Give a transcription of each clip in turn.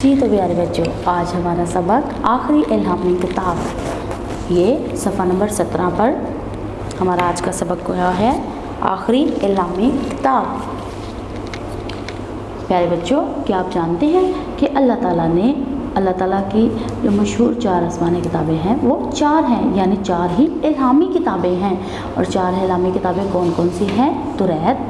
जी तो प्यारे बच्चों, आज हमारा सबक आखिरी इल्हामी किताब, ये सफ़ा नंबर 17 पर हमारा आज का सबक हुआ है आखिरी इल्हामी किताब। प्यारे बच्चों, क्या आप जानते हैं कि अल्लाह ताला की जो मशहूर 4 आसमानी किताबें हैं वो 4 हैं, यानी 4 ही इल्हामी किताबें हैं। और 4 इल्हामी किताबें कौन कौन सी हैं? तौरात,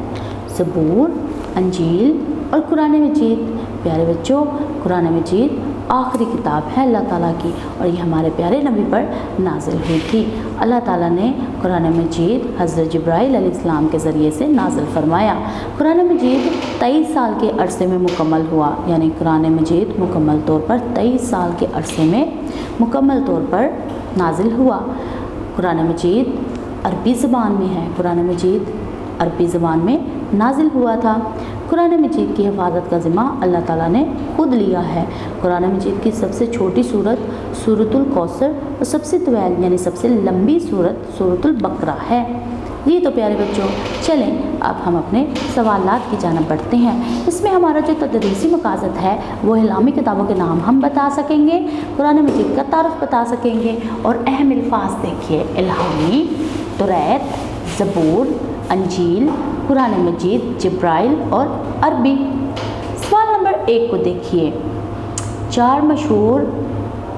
ज़बूर, इंजील और कुरान मजीद। प्यारे बच्चों, कुरान मजीद आखिरी किताब है अल्लाह ताला की, और ये हमारे प्यारे नबी पर नाजिल हुई थी। अल्लाह ताला ने कुरान मजीद हज़रत जिब्राइल अलैहिस्सलाम के ज़रिए से नाजिल फरमाया। कुरान मजीद 23 साल के अरसे में मुकम्मल हुआ, यानी कुरान मजीद मुकम्मल तौर पर 23 साल के अरसे में मुकम्मल तौर पर नाजिल हुआ। कुरान मजीद अरबी ज़बान में है, कुरान मजीद अरबी ज़बान में नाजिल हुआ था। कुरान मजीद की हिफाजत का ज़िम्मा अल्लाह ताला ने खुद लिया है। कुरान मजीद की सबसे छोटी सूरत सूरतुल कौसर और सबसे तवील यानी सबसे लंबी सूरत सूरतुल बकरा है। ये तो प्यारे बच्चों, चलें अब हम अपने सवालात की जानिब बढ़ते हैं। इसमें हमारा जो तदरीसी मकासद है वो इल्हामी किताबों के नाम हम बता सकेंगे, कुरान मजीद का तारुफ बता सकेंगे। और अहम अल्फाज देखिए, इल्हामी, तौरात, ज़बूर, इंजील, कुरान मजीद, जिब्राइल और अरबी। सवाल नंबर 1 को देखिए, 4 मशहूर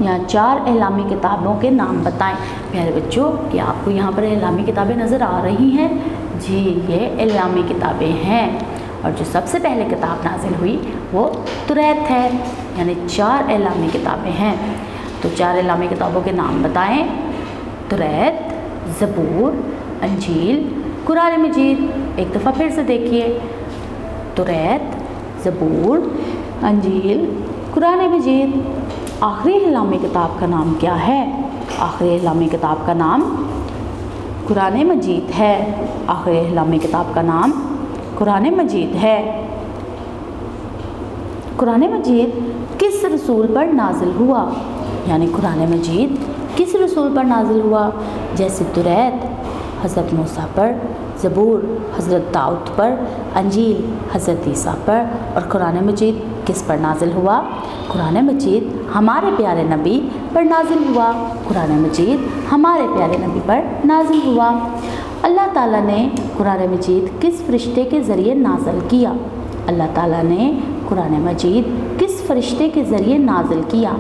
या 4 इल्हामी किताबों के नाम बताएं। प्यारे बच्चों, क्या आपको यहाँ पर इल्हामी किताबें नज़र आ रही हैं? जी, ये इल्हामी किताबें हैं। और जो सबसे पहले किताब नाजिल हुई वो तौरात है, यानी 4 इल्हामी किताबें हैं। तो 4 इल्हामी किताबों के नाम बताएं। तौरात, ज़बूर, इंजील, कुरान मजीद। एक दफ़ा फिर से देखिए, तौरात, ज़बूर, इंजील, कुरान मजीद। आखिरी इल्हामी किताब का नाम क्या है? आखिरी इल्हामी किताब का नाम कुरान मजीद है। आखिरी इल्हामी किताब का नाम कुरान मजीद है। कुरान मजीद किस रसूल पर नाजिल हुआ? यानी कुरान मजीद किस रसूल पर नाजिल हुआ? जैसे तौरात हज़रत मूसा पर, ज़बूर हज़रत दाऊद पर, इंजील हज़रत ईसा पर, और कुरान मजीद किस पर नाजिल हुआ? कुरान मजीद हमारे प्यारे नबी पर नाजिल हुआ। कुरान मजीद हमारे प्यारे नबी पर नाजिल हुआ। अल्लाह ताला ने कुरान मजीद किस फ़रिश्ते के ज़रिए नाजिल किया? अल्लाह ताला ने कुरान मजीद किस फ़रिश्ते के ज़रिए नाजिल किया?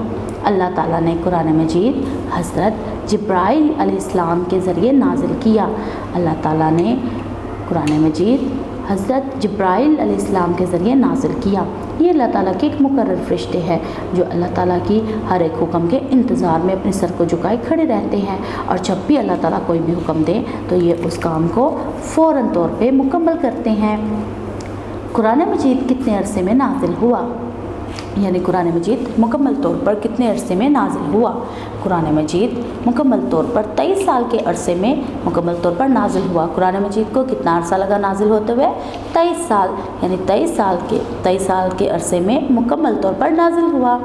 अल्लाह ताला ने कुरान मजीद हज़रत जिब्राइल अलैहिस्सलाम के ज़रिए नाजिल किया। अल्लाह ताला ने कुरान मजीद हज़रत जिब्राइल अलैहिस्सलाम के ज़रिए नाजिल किया। ये अल्लाह ताला के एक मुकर्रर फ़रिश्ते हैं जो अल्लाह ताला की हर एक हुक्म के इंतज़ार में अपने सर को झुकाए खड़े रहते हैं, और जब भी अल्लाह ताला कोई भी हुक्म दे तो ये उस काम को फ़ौरन तौर पे मुकम्मल करते हैं। कुरान मजीद कितने अरसे में नाजिल हुआ? यानी कुरान मजीद मुकम्मल तौर पर कितने अरसे में नाजिल हुआ? कुरान मजीद मुकम्मल तौर पर 23 साल के अरसे में मुकम्मल तौर पर नाजिल हुआ। कुरान मजीद को कितना अरसा लगा नाजिल होते हुए? 23 साल, यानी 23 साल के अरसे में मुकम्मल तौर पर नाजिल हुआ।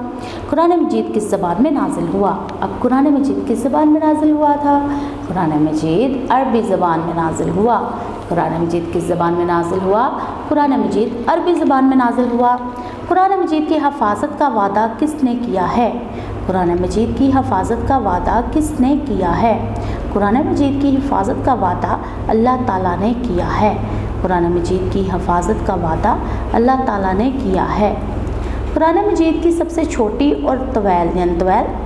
कुरान मजीद किस ज़बान में नाजिल हुआ? अब कुरान मजीद किस ज़बान में नाजिल हुआ था? कुरान मजीद अरबी ज़बान में नाजिल हुआ। कुरान मजीद किस ज़बान में नाजिल हुआ? कुरान मजीद अरबी ज़बान में नाजिल हुआ। कुरान मजीद की हिफाजत का वादा किसने किया है? कुरान मजीद की हिफाजत का वादा किसने किया है? कुरान मजीद की हिफाजत का वादा अल्लाह ताला ने किया है। कुरान मजीद की हिफाजत का वादा अल्लाह ताला ने किया है। कुरान मजीद की सबसे छोटी और तवील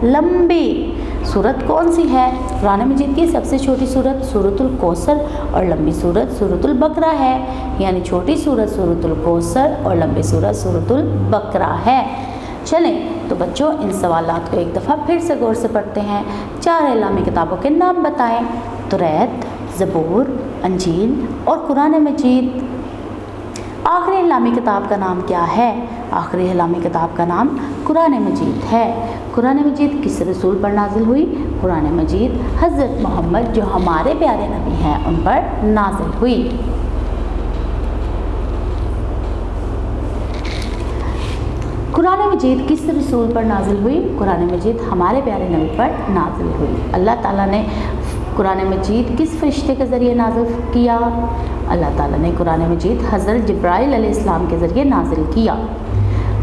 लंबी सूरत कौन सी है? कुरान मजीद की सबसे छोटी सूरत सूरतुल कौसर और लंबी सूरत सूरतुल बकरा है, यानी छोटी सूरत सूरतुल कौसर और लंबी सूरत सूरतुल बकरा है। चलें तो बच्चों, इन सवालात को एक दफ़ा फिर से गौर से पढ़ते हैं। 4 इल्हामी किताबों के नाम बताएं। तौरात, ज़बूर, इंजील और कुरान मजीद। आखिरी इल्हामी किताब का नाम क्या है? आखिरी इल्हामी किताब का नाम कुरान मजीद है। कुरान मजीद किस रसूल पर नाजिल हुई? कुरान मजीद हज़रत मोहम्मद जो हमारे प्यारे नबी हैं उन पर नाजिल हुई। कुरान मजीद किस रसूल पर नाजिल हुई? कुरान मजीद हमारे प्यारे नबी पर नाजिल हुई। अल्लाह ताला ने कुरान मजीद किस फ़रिश्ते के ज़रिए नाजिल किया? अल्लाह ताला ने कुरान मजीद हज़रत जिब्राइल अलैहिस्सलाम के ज़रिए नाजिल किया।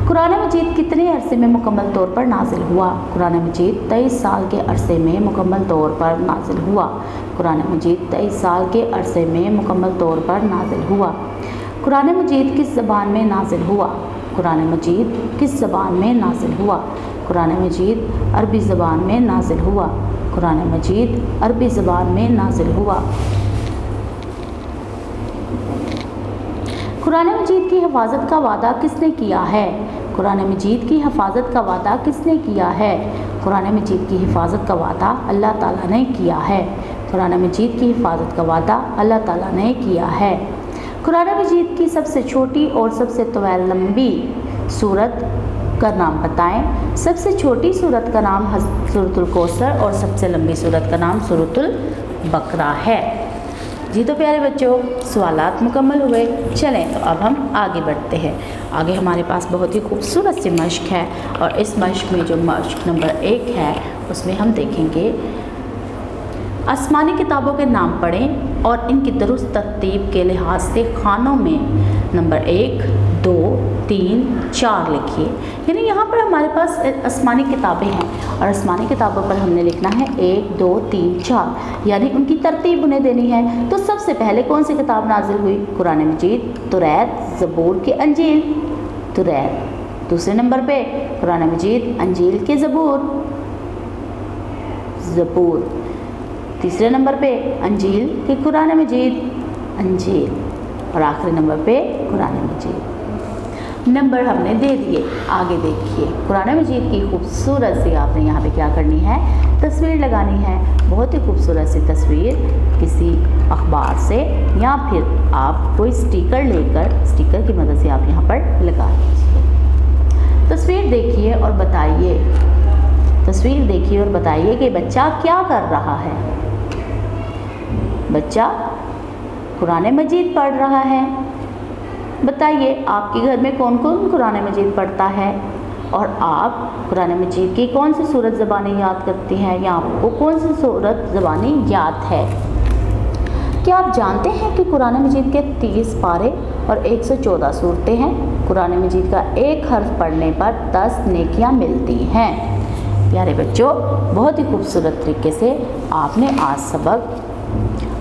कुरान मजीद कितने अरसे में मुकम्मल तौर पर नाजिल हुआ? कुरान मजीद 23 साल के अरसे में मुकम्मल तौर पर नाजिल हुआ। कुरान मजीद 23 साल के अरसे में मुकम्मल तौर पर नाजिल हुआ। कुरान मजीद किस ज़बान में नाजिल हुआ? कुरान मजीद किस ज़बान में नाजिल हुआ? कुरान मजीद अरबी ज़बान में नाजिल हुआ। कुरान मजीद अरबी ज़बान में नाजिल हुआ। कुरान मजीद की हिफाजत का वादा किसने किया है? कुरान मजीद की हिफाजत का वादा किसने किया है? कुरान मजीद की हिफाजत का वादा अल्लाह ताला ने किया है। कुरान मजीद की हिफाजत का वादा अल्लाह ताला ने किया है। कुरान मजीद की सबसे छोटी और सबसे तवील लंबी सूरत का नाम बताएं। सबसे छोटी सूरत का नाम सूरतुल कौसर और सबसे लंबी सूरत का नाम सूरतुल बकरा है। जी तो प्यारे बच्चों, सवालात मुकम्मल हुए। चलें तो अब हम आगे बढ़ते हैं। आगे हमारे पास बहुत ही खूबसूरत सी मश्क है और इस मश्क में जो मश्क नंबर 1 है उसमें हम देखेंगे आसमानी किताबों के नाम पढ़ें और इनकी दुरुस्त तरतीब के लिहाज से खानों में नंबर 1, 2, 3, 4 लिखिए। यानी यहाँ पर हमारे पास आसमानी किताबें हैं और आसमानी किताबों पर हमने लिखना है 1, 2, 3, 4, यानी उनकी तरतीब उन्हें देनी है। तो सबसे पहले कौन सी किताब नाजिल हुई? कुरान मजीद, तौरात, ज़बूर के अंजील। तौरात। दूसरे नंबर पे कुरान मजीद, अंजील के ज़बूर। ज़बूर। तीसरे नंबर पे अंजील के कुरान मजीद, अंजील। और आखिरी नंबर पे कुरान मजीद। नंबर हमने दे दिए। आगे देखिए, कुरान मजीद की खूबसूरत सी आपने यहाँ पे क्या करनी है? तस्वीर लगानी है। बहुत ही खूबसूरत सी तस्वीर किसी अखबार से या फिर आप कोई स्टिकर लेकर स्टिकर की मदद से आप यहाँ पर लगा दीजिए। तस्वीर देखिए और बताइए, तस्वीर देखिए और बताइए कि बच्चा क्या कर रहा है? बच्चा कुरान मजीद पढ़ रहा है। बताइए आपके घर में कौन कौन कुरान मजीद पढ़ता है और आप कुरान मजीद की कौन सी सूरत ज़बानी याद करती हैं या आपको कौन सी सूरत ज़बानी याद है? क्या आप जानते हैं कि कुरान मजीद के 30 पारे और 114 सूरतें हैं? कुरान मजीद का एक हर्फ पढ़ने पर 10 नेकियां मिलती हैं। प्यारे बच्चों, बहुत ही खूबसूरत तरीके से आपने आज सबक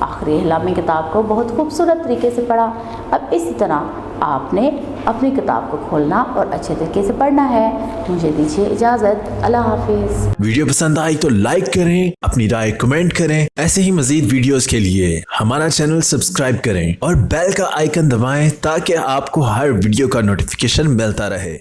आखिरी हिलामी किताब को बहुत खूबसूरत तरीके से पढ़ा। अब इसी तरह आपने अपनी किताब को खोलना और अच्छे तरीके से पढ़ना है। मुझे दीजिए इजाज़त। अल्लाह हाफिज़। वीडियो पसंद आई तो लाइक करें, अपनी राय कमेंट करें। ऐसे ही मजीद वीडियोस के लिए हमारा चैनल सब्सक्राइब करें और बेल का आइकन दबाएं ताकि आपको हर वीडियो का नोटिफिकेशन मिलता रहे।